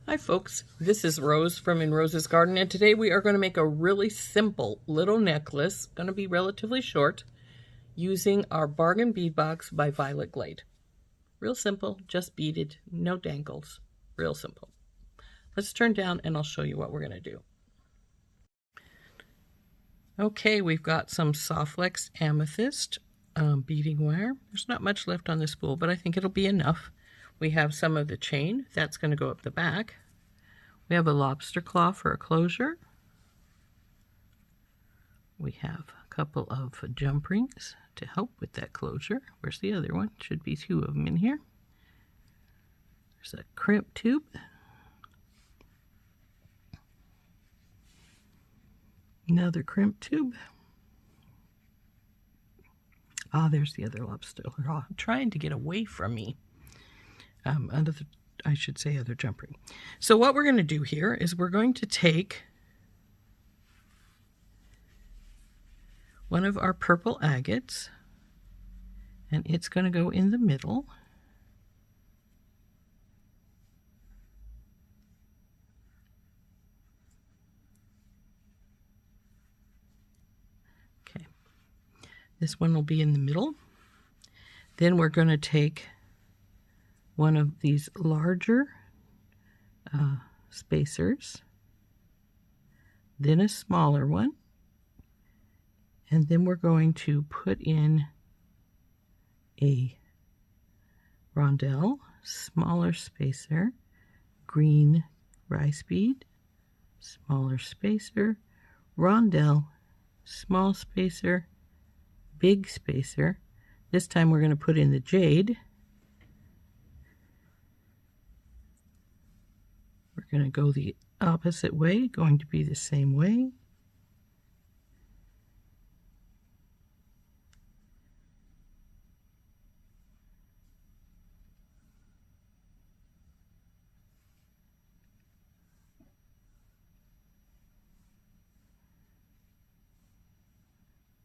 Hi folks, this is Rose from In Rose's Garden, and today we are going to make a really simple little necklace, going to be relatively short, using our Bargain Bead Box by Violet Glade. Real simple, just beaded, no dangles, real simple. Let's turn down and I'll show you what we're going to do. Okay, we've got some Softlex amethyst beading wire. There's not much left on this spool, but I think it'll be enough. We have some of the chain, that's going to go up the back. We have a lobster claw for a closure. We have a couple of jump rings to help with that closure. Where's the other one? Should be two of them in here. There's a crimp tube. Another crimp tube. Ah, there's the other lobster. Oh, trying to get away from me. I should say other jump ring. So what we're going to do here is we're going to take one of our purple agates, and it's going to go in the middle. Okay, this one will be in the middle. Then we're going to take one of these larger spacers, then a smaller one, and then we're going to put in a rondelle, smaller spacer, green rice bead, smaller spacer, rondelle, small spacer, big spacer. This time we're going to put in the jade. We're going to go the opposite way, going to be the same way.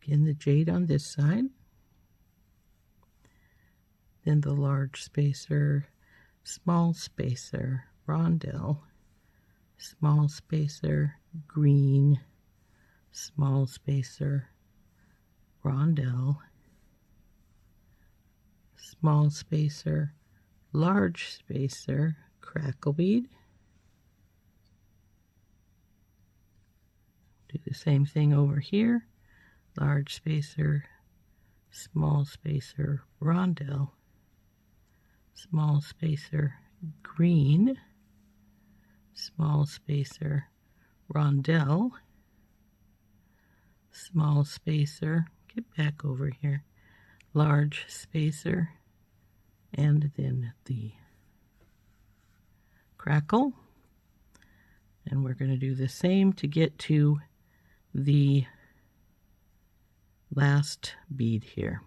Again, the jade on this side. Then the large spacer, small spacer, rondelle, small spacer, green, small spacer, rondelle, small spacer, large spacer, crackle bead. Do the same thing over here. Large spacer, small spacer, rondelle, small spacer, green, small spacer, rondelle, small spacer, get back over here, large spacer, and then the crackle. And we're going to do the same to get to the last bead here.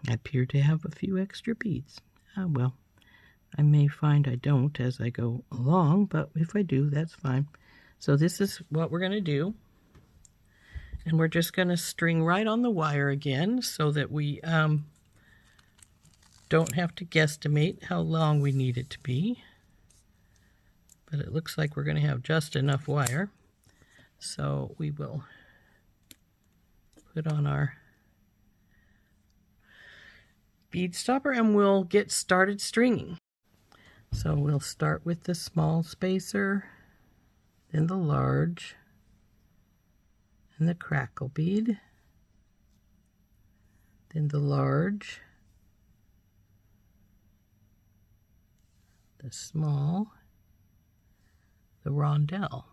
I appear to have a few extra beads. Well, I may find I don't as I go along, but if I do, that's fine. So this is what we're going to do. And we're just going to string right on the wire again so that we don't have to guesstimate how long we need it to be. But it looks like we're going to have just enough wire. So we will put on our bead stopper and we'll get started stringing. So we'll start with the small spacer, then the large, and the crackle bead, then the large, the small, the rondelle,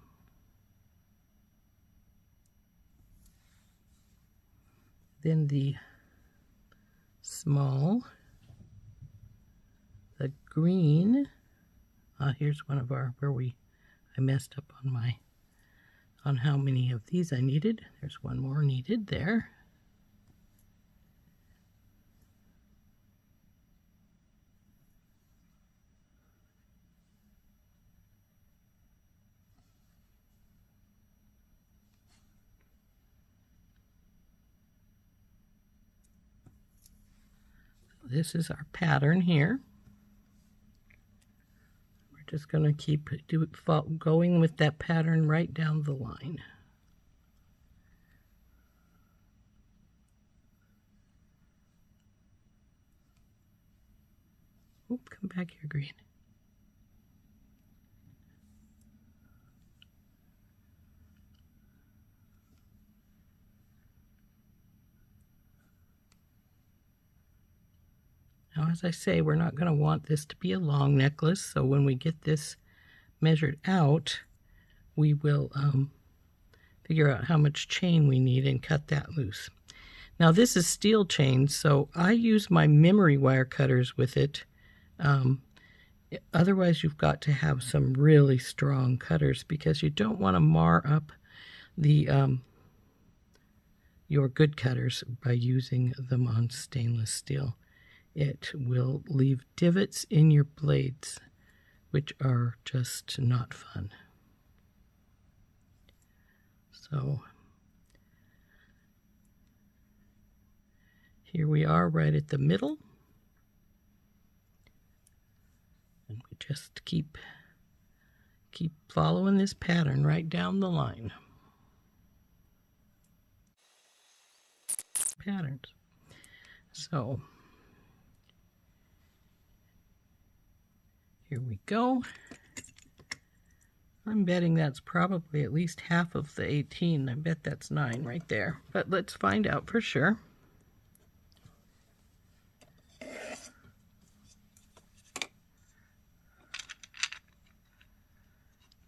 then the small, the green. Here's one of our where I messed up on how many of these I needed. There's one more needed there. This is our pattern here. We're just going to keep going with that pattern right down the line. Oop, come back here, green. Now, as I say, we're not going to want this to be a long necklace, so when we get this measured out, we will figure out how much chain we need and cut that loose. Now, this is steel chain, so I use my memory wire cutters with it. Otherwise, you've got to have some really strong cutters because you don't want to mar up the your good cutters by using them on stainless steel. It will leave divots in your blades, which are just not fun. So here we are right at the middle. And we just keep following this pattern right down the line. Patterns. So here we go. I'm betting that's probably at least half of the 18. I bet that's 9 right there. But let's find out for sure.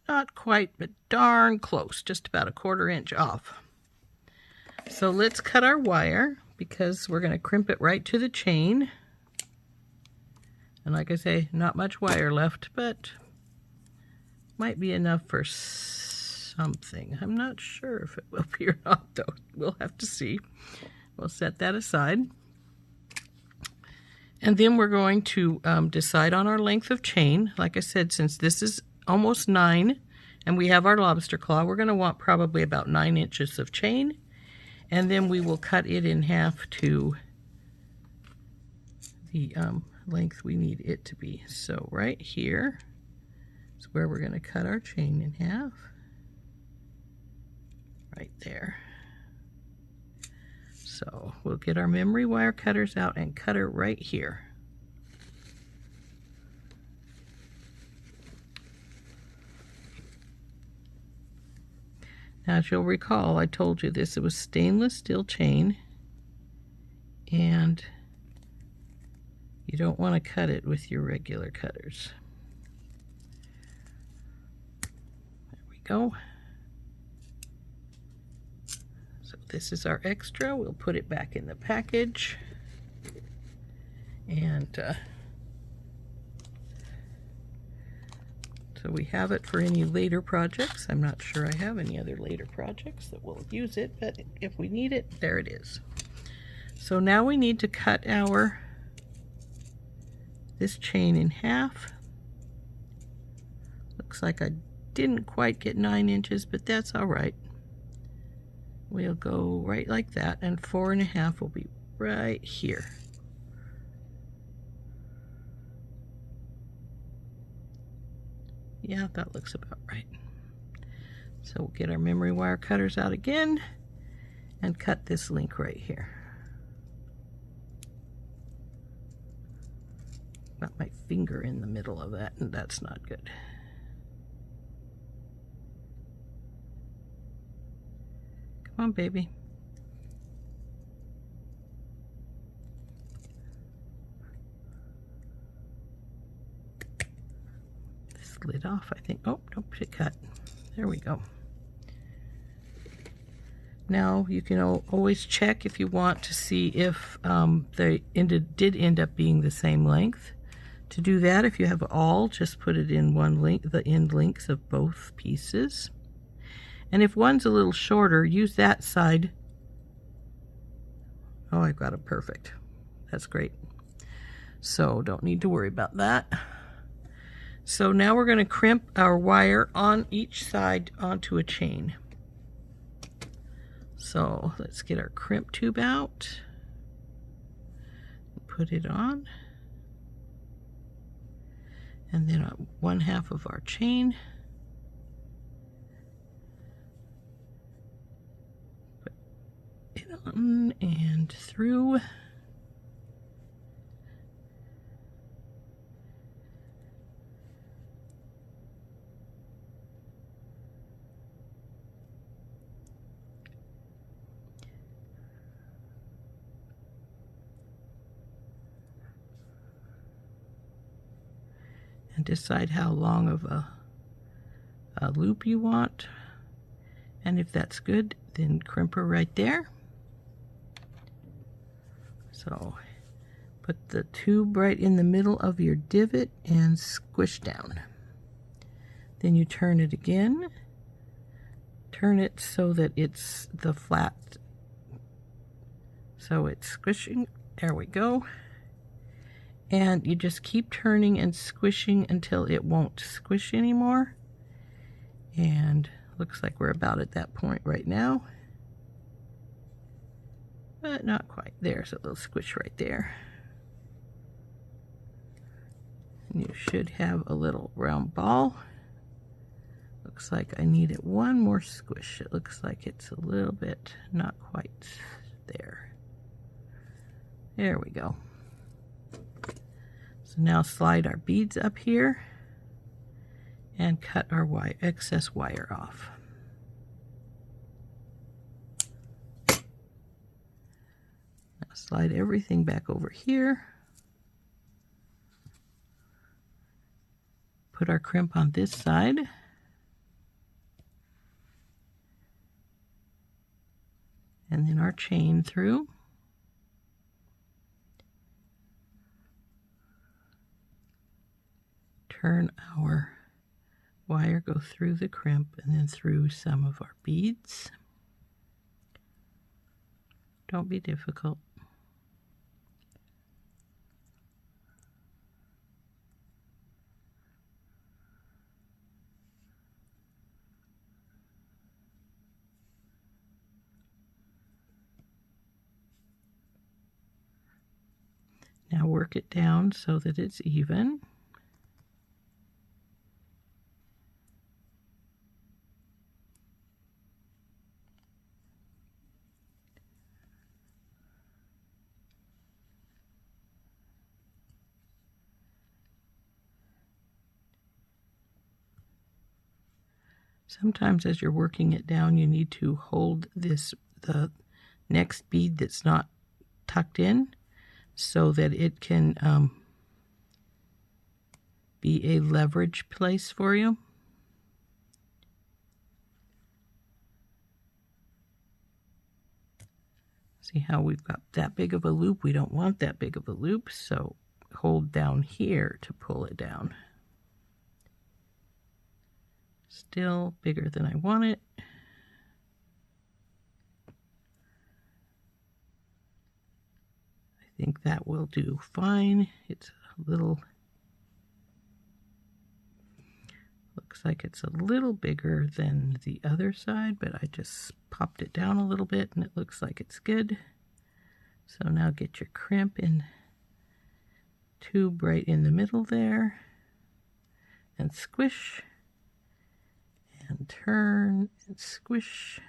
Not quite, but darn close. Just about a 1/4 inch off. So let's cut our wire because we're going to crimp it right to the chain. And like I say, not much wire left, but might be enough for something. I'm not sure if it will be or not, though. We'll have to see. We'll set that aside. And then we're going to decide on our length of chain. Like I said, since this is almost 9 and we have our lobster claw, we're going to want probably about 9 inches of chain. And then we will cut it in half to the length we need it to be. So right here is where we're going to cut our chain in half. Right there. So we'll get our memory wire cutters out and cut her right here. Now, as you'll recall, I told you this, it was stainless steel chain, and you don't want to cut it with your regular cutters. There we go. So this is our extra. We'll put it back in the package. And so we have it for any later projects. I'm not sure I have any other later projects that will use it, but if we need it, there it is. So now we need to cut this chain in half. Looks like I didn't quite get 9 inches, but that's all right. We'll go right like that, and 4.5 will be right here. Yeah, that looks about right. So we'll get our memory wire cutters out again and cut this link right here. Got my finger in the middle of that, and that's not good. Come on, baby. Lid off, I think. Oh, don't get cut. There we go. Now you can always check if you want to see if they did end up being the same length. To do that, if you have all, just put it in one link, the end links of both pieces. And if one's a little shorter, use that side. Oh, I got it perfect. That's great. So don't need to worry about that. So now we're going to crimp our wire on each side onto a chain. So let's get our crimp tube out. Put it on. And then on 1/2 of our chain. Put it on and through. And decide how long of a loop you want, and if that's good, then crimp her right there. So put the tube right in the middle of your divot and squish down. Then you turn it again, turn it so that it's the flat, so it's squishing. There we go. And you just keep turning and squishing until it won't squish anymore. And looks like we're about at that point right now. But not quite. There's a little squish right there. And you should have a little round ball. Looks like I needed one more squish. It looks like it's a little bit not quite there. There we go. So now slide our beads up here and cut our excess wire off. Now slide everything back over here. Put our crimp on this side. And then our chain through. Turn our wire, go through the crimp and then through some of our beads. Don't be difficult. Now work it down so that it's even. Sometimes as you're working it down, you need to hold the next bead that's not tucked in so that it can be a leverage place for you. See how we've got that big of a loop? We don't want that big of a loop, so hold down here to pull it down. Still bigger than I want it. I think that will do fine. It's a little, looks like it's a little bigger than the other side, but I just popped it down a little bit and it looks like it's good. So now get your crimp in, tube right in the middle there, and squish. And turn and squish.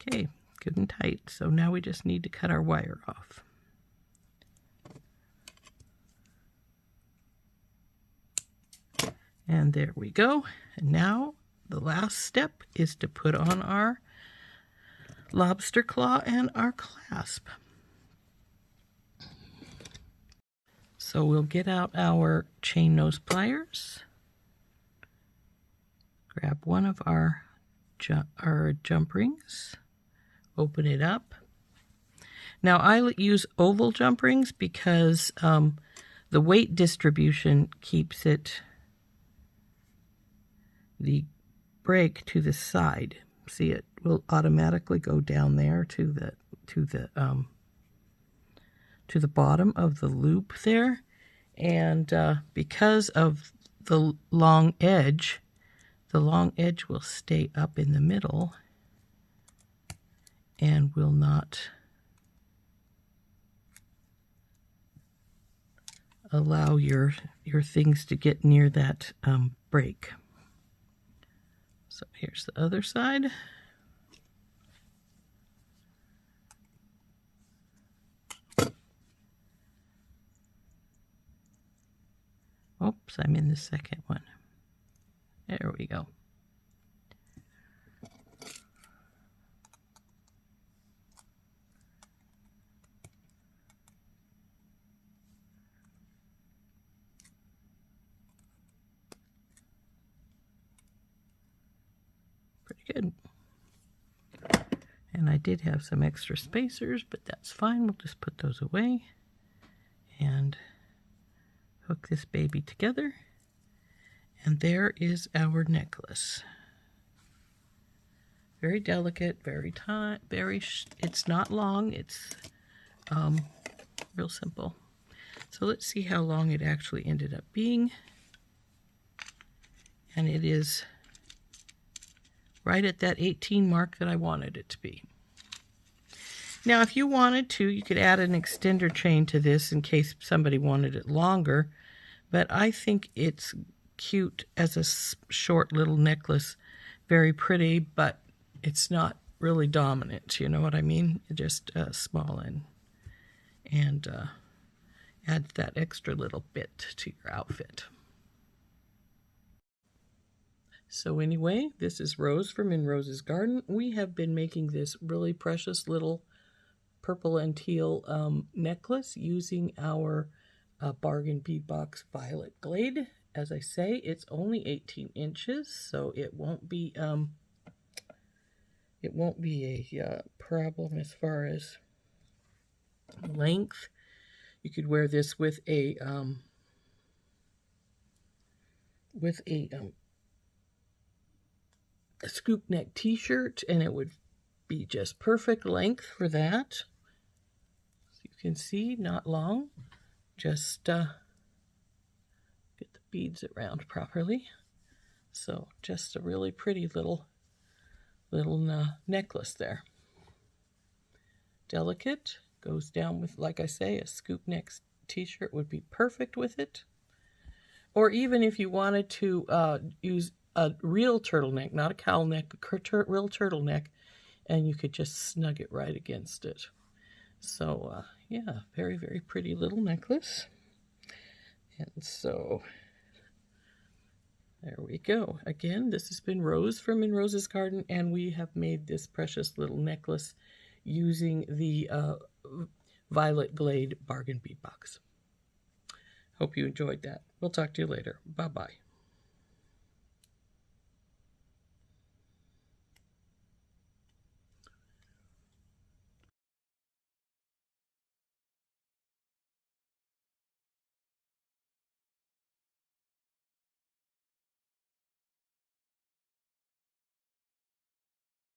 Okay, good and tight. So now we just need to cut our wire off. And there we go. And now the last step is to put on our lobster claw and our clasp. So we'll get out our chain nose pliers, grab one of our jump rings. Open it up. Now I use oval jump rings because the weight distribution keeps the break to the side. See, it will automatically go down there to the bottom of the loop there, and because of the long edge will stay up in the middle and will not allow your things to get near that break. So here's the other side. Oops, I'm in the second one. There we go. Pretty good. And I did have some extra spacers, but that's fine. We'll just put those away and hook this baby together. And there is our necklace. Very delicate, very tight, it's not long, it's real simple. So let's see how long it actually ended up being. And it is right at that 18 mark that I wanted it to be. Now, if you wanted to, you could add an extender chain to this in case somebody wanted it longer, but I think it's cute as a short little necklace. Very pretty, but it's not really dominant, you know what I mean? Just small and adds that extra little bit to your outfit. So anyway, this is Rose from In Rose's Garden. We have been making this really precious little purple and teal necklace using our Bargain Bead Box Violet Glade. As I say, it's only 18 inches, so it won't be a problem as far as length. You could wear this with a scoop neck t-shirt, and it would be just perfect length for that. So you can see, not long. Just get the beads around properly. So just a really pretty little necklace there. Delicate, goes down with, like I say, a scoop neck t-shirt would be perfect with it. Or even if you wanted to use a real turtleneck, not a cowl neck, a real turtleneck, and you could just snug it right against it. So yeah, very, very pretty little necklace. And so there we go. Again, this has been Rose from In Rose's Garden, and we have made this precious little necklace using the Violet Glade Bargain Bead Box. Hope you enjoyed that. We'll talk to you later. Bye-bye.